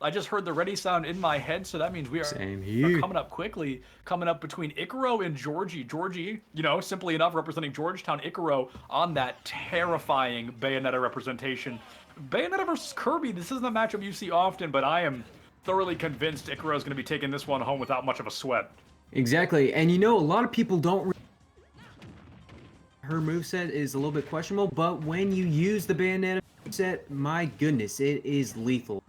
I just heard the ready sound in my head, so that means we Same are here. coming up quickly. Coming up between Icaro and Georgie. Georgie, simply enough, representing Georgetown. Icaro on that terrifying Bayonetta representation. Bayonetta versus Kirby. This isn't a matchup you see often, but I am thoroughly convinced Icaro is going to be taking this one home without much of a sweat. Exactly. And you know, a lot of people don't. Her moveset is a little bit questionable, but when you use the Bayonetta moveset, my goodness, it is lethal.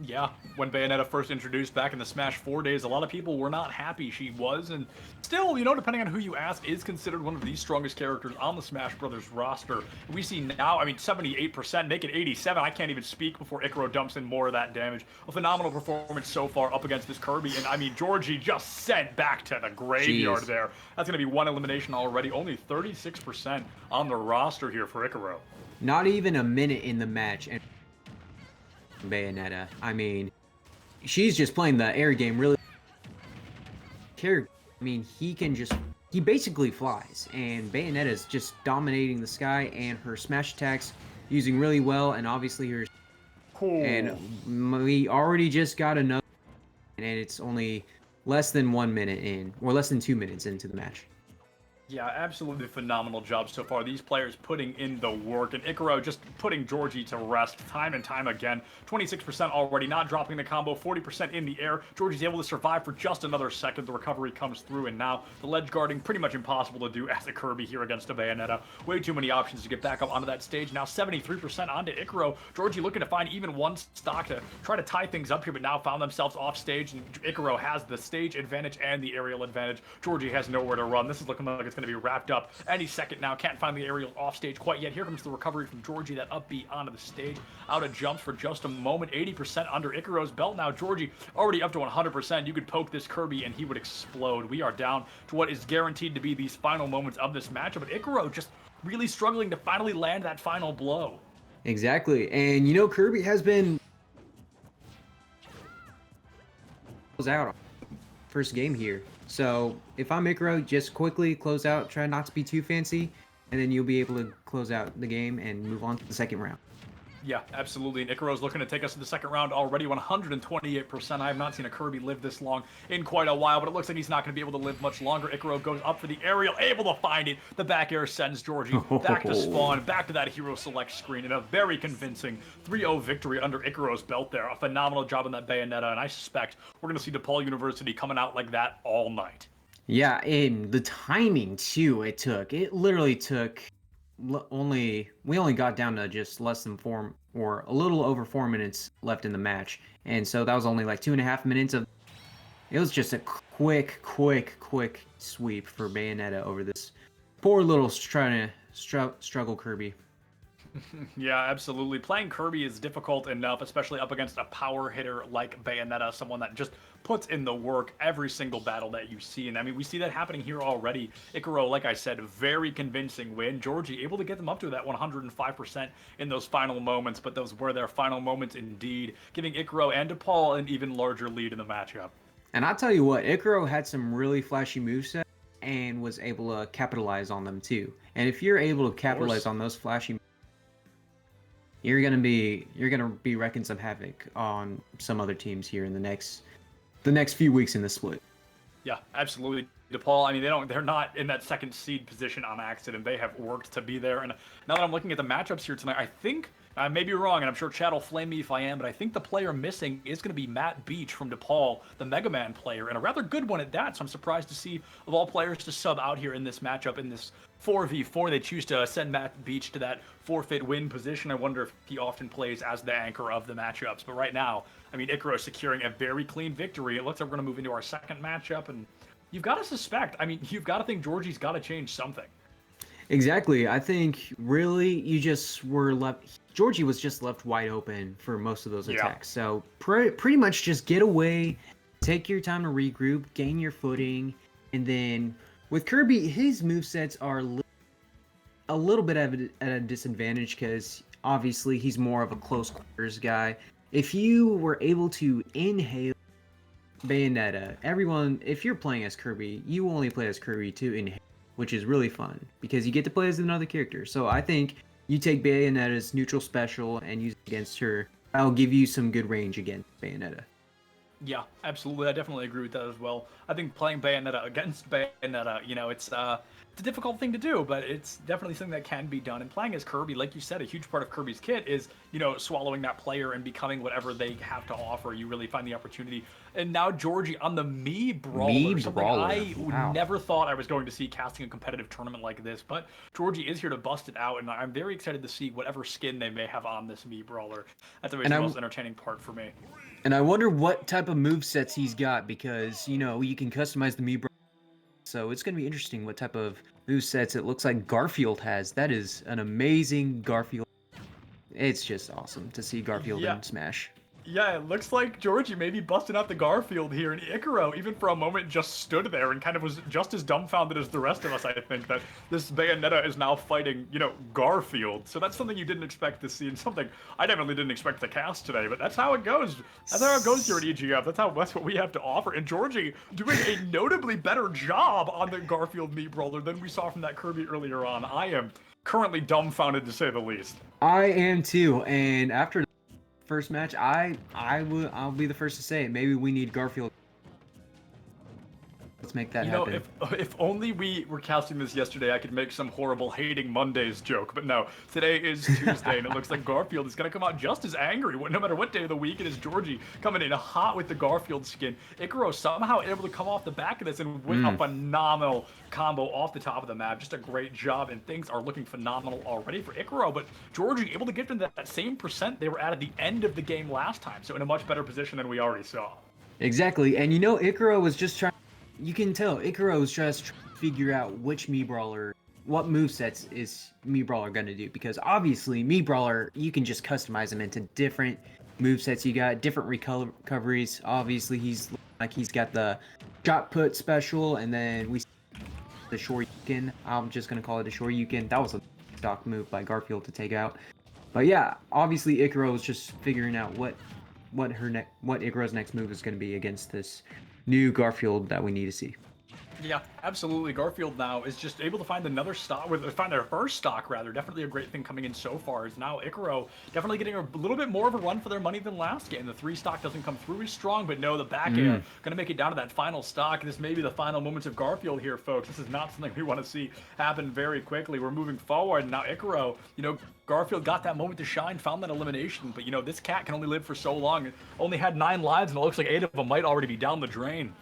Yeah, when Bayonetta first introduced back in the Smash 4 days, a lot of people were not happy she was, and still, depending on who you ask, is considered one of the strongest characters on the Smash Brothers roster. We see now, 78%, make it 87. I can't even speak before Icaro dumps in more of that damage. A phenomenal performance so far up against this Kirby, and Georgie just sent back to the graveyard Jeez. there. That's going to be one elimination already. Only 36% on the roster here for Icaro. Not even a minute in the match, and Bayonetta. I mean, she's just playing the air game really. He basically flies, and Bayonetta is just dominating the sky, and her smash attacks using really well, and obviously her. Ooh. And we already just got another, and it's only less than 1 minute in, or less than 2 minutes into the match. Yeah, absolutely phenomenal job so far. These players putting in the work, and Icaro just putting Georgie to rest time and time again. 26% already, not dropping the combo, 40% in the air. Georgie's able to survive for just another second. The recovery comes through, and now the ledge guarding pretty much impossible to do as a Kirby here against a Bayonetta. Way too many options to get back up onto that stage. Now 73% onto Icaro. Georgie looking to find even one stock to try to tie things up here, but now found themselves off stage, and Icaro has the stage advantage and the aerial advantage. Georgie has nowhere to run. This is looking like it's going to be wrapped up any second now. Can't find the aerial off stage quite yet. Here comes the recovery from Georgie, that upbeat onto the stage. Out of jumps for just a moment. 80% under Icaro's belt now. Georgie already up to 100%. You could poke this Kirby and he would explode. We are down to what is guaranteed to be these final moments of this matchup, but Icaro just really struggling to finally land that final blow. Exactly, and Kirby has been out first game here. So if I'm Icaro, just quickly close out, try not to be too fancy, and then you'll be able to close out the game and move on to the second round. Yeah, absolutely. And Icaro's looking to take us to the second round already, 128%. I have not seen a Kirby live this long in quite a while, but it looks like he's not going to be able to live much longer. Icaro goes up for the aerial, able to find it. The back air sends Georgie back to spawn, back to that hero select screen, and a very convincing 3-0 victory under Icaro's belt there. A phenomenal job on that Bayonetta, and I suspect we're going to see DePaul University coming out like that all night. Yeah, and the timing too, it literally took we only got down to just less than 4 or a little over 4 minutes left in the match, and so that was only like 2.5 minutes of. It was just a quick sweep for Bayonetta over this poor little trying to struggle Kirby. Yeah, absolutely. Playing Kirby is difficult enough, especially up against a power hitter like Bayonetta, someone that just puts in the work every single battle that you see. And we see that happening here already. Icaro, like I said, very convincing win. Georgie able to get them up to that 105% in those final moments, but those were their final moments indeed, giving Icaro and DePaul an even larger lead in the matchup. And I'll tell you what, Icaro had some really flashy movesets and was able to capitalize on them too. And if you're able to capitalize on those flashy, you're gonna be wrecking some havoc on some other teams here in the next few weeks in the split. Yeah, absolutely. DePaul, they're not in that second seed position on accident. They have worked to be there. And now that I'm looking at the matchups here tonight, I think I may be wrong, and I'm sure Chad will flame me if I am, but I think the player missing is going to be Matt Beach from DePaul, the Mega Man player, and a rather good one at that. So I'm surprised to see, of all players to sub out here in this matchup, in this 4v4, they choose to send Matt Beach to that forfeit win position. I wonder if he often plays as the anchor of the matchups. But right now, Icaro is securing a very clean victory. It looks like we're going to move into our second matchup, and you've got to suspect, you've got to think Georgie's got to change something. Exactly. I think really you just were left. Georgie was just left wide open for most of those attacks. So pretty much just get away, take your time to regroup, gain your footing, and then with Kirby, his movesets are a little bit at a disadvantage because obviously he's more of a close quarters guy. If you were able to inhale Bayonetta, if you're playing as Kirby, you only play as Kirby to inhale, which is really fun because you get to play as another character. So I think you take Bayonetta's neutral special and use it against her that'll give you some good range against Bayonetta. Yeah, absolutely. I definitely agree with that as well. I think playing Bayonetta against Bayonetta, it's a difficult thing to do, but it's definitely something that can be done. And playing as Kirby, like you said, a huge part of Kirby's kit is, swallowing that player and becoming whatever they have to offer. You really find the opportunity. And now Georgie on the Mii Brawler, something I Wow. never thought I was going to see casting a competitive tournament like this, but Georgie is here to bust it out, and I'm very excited to see whatever skin they may have on this Mii Brawler. That's always the most entertaining part for me. And I wonder what type of move sets he's got because, you can customize the Mii Brawler. So it's going to be interesting what type of move sets it looks like Garfield has. That is an amazing Garfield. It's just awesome to see Garfield in Smash. Yeah, it looks like Georgie maybe busted out the Garfield here, and Icaro, even for a moment, just stood there and kind of was just as dumbfounded as the rest of us, I think, that this Bayonetta is now fighting, Garfield. So that's something you didn't expect to see, and something I definitely didn't expect to cast today, but that's how it goes. That's how it goes here at EGF. That's what we have to offer. And Georgie doing a notably better job on the Garfield Mii Brawler than we saw from that Kirby earlier on. I am currently dumbfounded, to say the least. I am too, and after first match, I'll be the first to say it. Maybe we need Garfield. Let's make that happen. If only we were casting this yesterday, I could make some horrible hating Mondays joke. But no, today is Tuesday, and it looks like Garfield is going to come out just as angry, no matter what day of the week it is. Georgie coming in hot with the Garfield skin. Icaro somehow able to come off the back of this and win a phenomenal combo off the top of the map. Just a great job, and things are looking phenomenal already for Icaro. But Georgie able to get into that same percent they were at the end of the game last time, so in a much better position than we already saw. Exactly, and Icaro was just trying. You can tell Icaro is just trying to figure out which Mii Brawler, what movesets is Mii Brawler going to do. Because obviously, Mii Brawler, you can just customize them into different movesets. You got different recoveries. Obviously, he's got the shot put special, and then we see the Shoryuken. I'm just going to call it a Shoryuken. That was a stock move by Garfield to take out. But yeah, obviously, Icaro is just figuring out what Icaro's next move is going to be against this new Garfield that we need to see. Yeah, absolutely. Garfield now is just able to find another stock, find their first stock rather. Definitely a great thing coming in so far. Is now Icaro definitely getting a little bit more of a run for their money than last game. The 3 stock doesn't come through as strong, but no, the back air going to make it down to that final stock. This may be the final moments of Garfield here, folks. This is not something we want to see happen very quickly. We're moving forward, and now Icaro, Garfield got that moment to shine, found that elimination, but this cat can only live for so long. It only had 9 lives, and it looks like 8 of them might already be down the drain.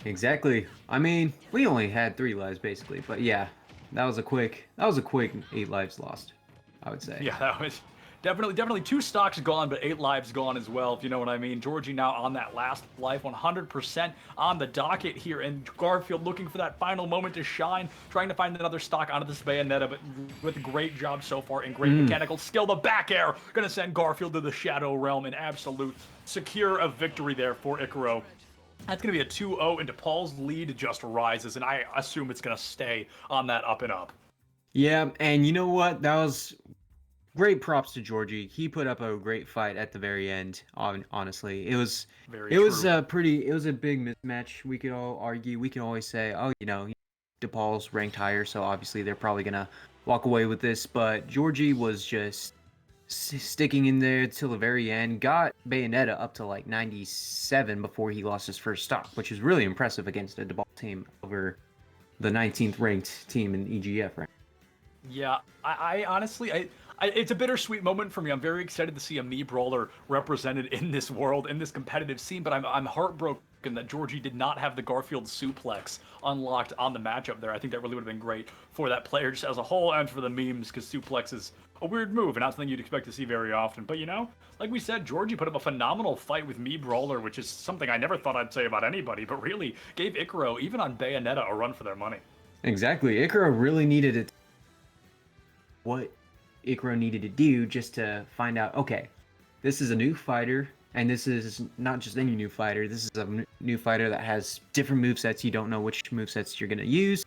Exactly. I mean, we only had 3 lives basically, but yeah, that was a quick 8 lives lost, I would say. Yeah, that was definitely 2 stocks gone, but 8 lives gone as well, if you know what I mean. Georgie now on that last life, 100% on the docket here, and Garfield looking for that final moment to shine, trying to find another stock onto this Bayonetta, but with a great job so far and great mechanical skill. The back air gonna send Garfield to the Shadow Realm, an absolute secure of victory there for Icaro. That's going to be a 2-0, and DePaul's lead just rises, and I assume it's going to stay on that up and up. Yeah, and you know what? That was great props to Georgie. He put up a great fight at the very end, honestly. It was a big mismatch. We could all argue. We can always say, oh, DePaul's ranked higher, so obviously they're probably going to walk away with this, but Georgie was just sticking in there till the very end, got Bayonetta up to like 97 before he lost his first stock, which is really impressive against a DePaul team over the 19th ranked team in EGF, right? Yeah, I honestly, it's a bittersweet moment for me. I'm very excited to see a Mii Brawler represented in this world, in this competitive scene, but I'm heartbroken that Georgie did not have the Garfield suplex unlocked on the matchup there. I think that really would have been great for that player just as a whole and for the memes, because suplex is a weird move and not something you'd expect to see very often. But like we said, Georgie put up a phenomenal fight with Mii Brawler, which is something I never thought I'd say about anybody, but really gave Icaro, even on Bayonetta, a run for their money. Exactly. Icaro really needed it. What Icaro needed to do just to find out, okay, this is a new fighter, and this is not just any new fighter. This is a new fighter that has different movesets. You don't know which movesets you're going to use.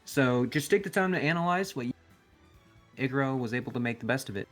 So just take the time to analyze what Icaro was able to make the best of it.